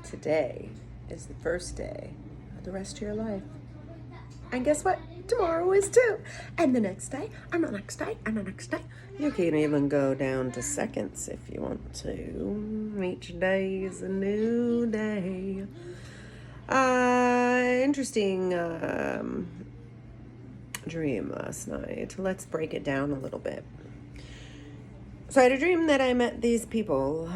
Today is the first day of the rest of your life. And guess what? Tomorrow is too. And the next day, and the next day, and the next day. You can even go down to seconds if you want to. Each day is a new day. Interesting dream last night. Let's break it down a little bit. So I had a dream that I met these people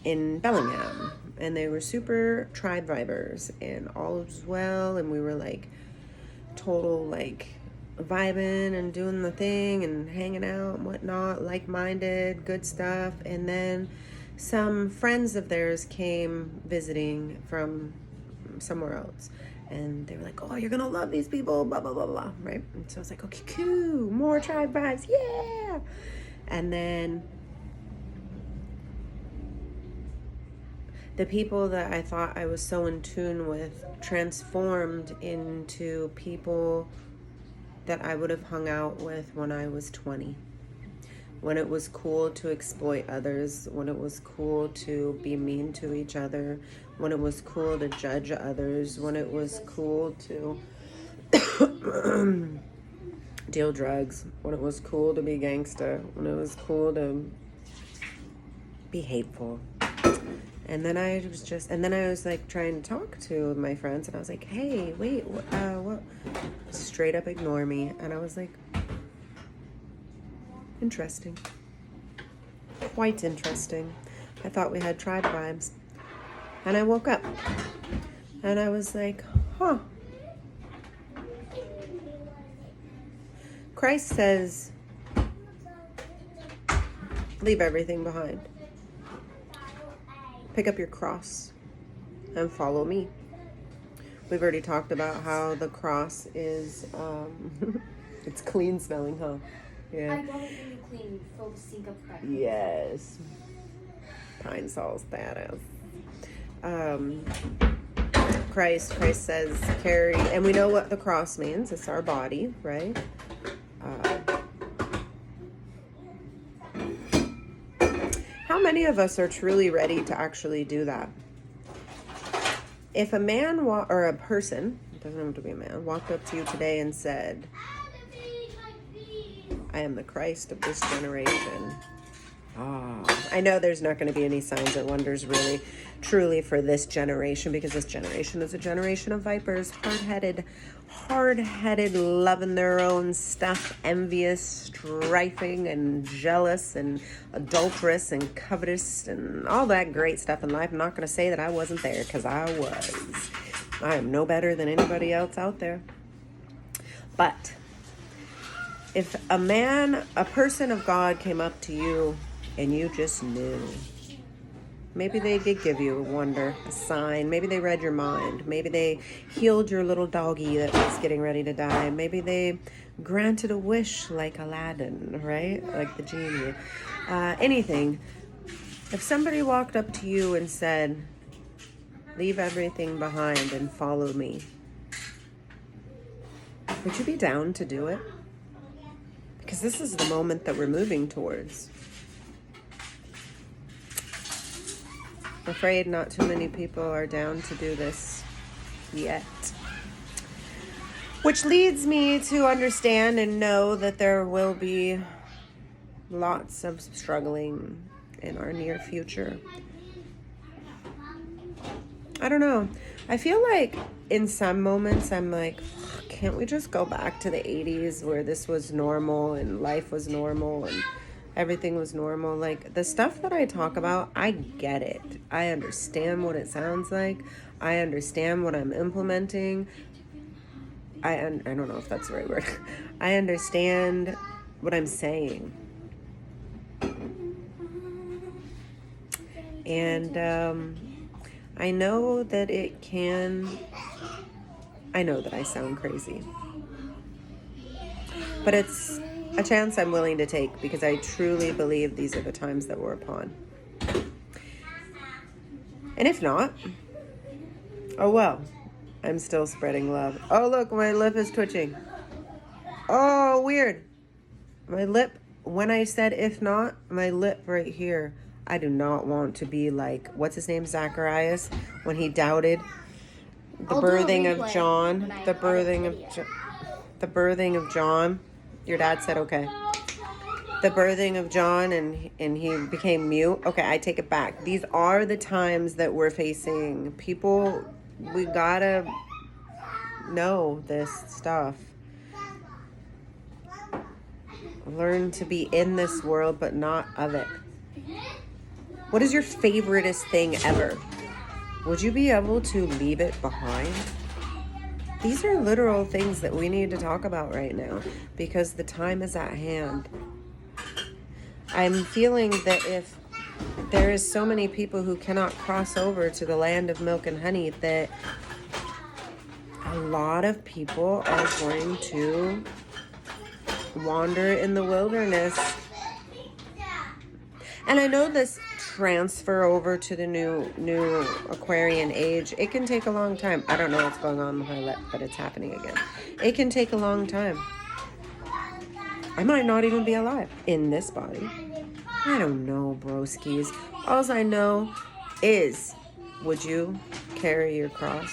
in Bellingham, and they were super tribe vibers, and all was well, and we were like total like vibing and doing the thing and hanging out and whatnot, like-minded, good stuff. And then some friends of theirs came visiting from somewhere else, and they were like, oh, you're gonna love these people, blah blah blah blah, right? And so I was like, okay, cool, more tribe vibes, yeah. And then the people that I thought I was so in tune with transformed into people that I would have hung out with when I was 20. When it was cool to exploit others, when it was cool to be mean to each other, when it was cool to judge others, when it was cool to deal drugs, when it was cool to be gangster, when it was cool to be hateful. And then I was like trying to talk to my friends, and I was like, hey, wait, what? Straight up ignore me. And I was like, interesting. Quite interesting. I thought we had tribe vibes. And I woke up, and I was like, huh. Christ says, leave everything behind. Pick up your cross and follow me. We've already talked about how the cross is, it's clean smelling, huh? Yeah. I got it really clean, fill the sink up right. Yes. Pine Sol status. Christ says carry, and we know what the cross means. It's our body, right? How many of us are truly ready to actually do that? If a man or a person, it doesn't have to be a man, walked up to you today and said, I am the Christ of this generation. I know there's not going to be any signs or wonders really, truly for this generation, because this generation is a generation of vipers, hard-headed, loving their own stuff, envious, strifing, and jealous, and adulterous, and covetous, and all that great stuff in life. I'm not going to say that I wasn't there, because I was. I am no better than anybody else out there. But if a person of God came up to you and you just knew, maybe they did give you a wonder, a sign, maybe they read your mind, maybe they healed your little doggy that was getting ready to die, maybe they granted a wish like Aladdin, right? Like the genie. Anything. If somebody walked up to you and said, leave everything behind and follow me, would you be down to do it? Because this is the moment that we're moving towards. I'm afraid not too many people are down to do this yet. Which leads me to understand and know that there will be lots of struggling in our near future. I don't know. I feel like in some moments I'm like, can't we just go back to the 80s where this was normal and life was normal and everything was normal? Like, the stuff that I talk about, I get it. I understand what it sounds like. I understand what I'm implementing. I don't know if that's the right word. I understand what I'm saying. And I know that I know that I sound crazy. But it's a chance I'm willing to take, because I truly believe these are the times that we're upon. And if not, oh well, I'm still spreading love. Oh look, my lip is twitching. Oh, weird. My lip, when I said if not, my lip right here, I do not want to be like, what's his name, Zacharias, when he doubted the I'll do a birthing of replay John, when I the edit birthing the of video. the birthing of John. Your dad said okay. The birthing of John, and he became mute. Okay, I take it back. These are the times that we're facing. People, we gotta know this stuff. Learn to be in this world, but not of it. What is your favoriteest thing ever? Would you be able to leave it behind? These are literal things that we need to talk about right now because the time is at hand. I'm feeling that if there is so many people who cannot cross over to the land of milk and honey, that a lot of people are going to wander in the wilderness. And I know this transfer over to the new Aquarian age, it can take a long time. I don't know what's going on with my lip, but it's happening again. It can take a long time. I might not even be alive in this body. I don't know, broskies. All I know is, would you carry your cross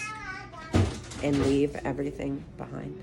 and leave everything behind?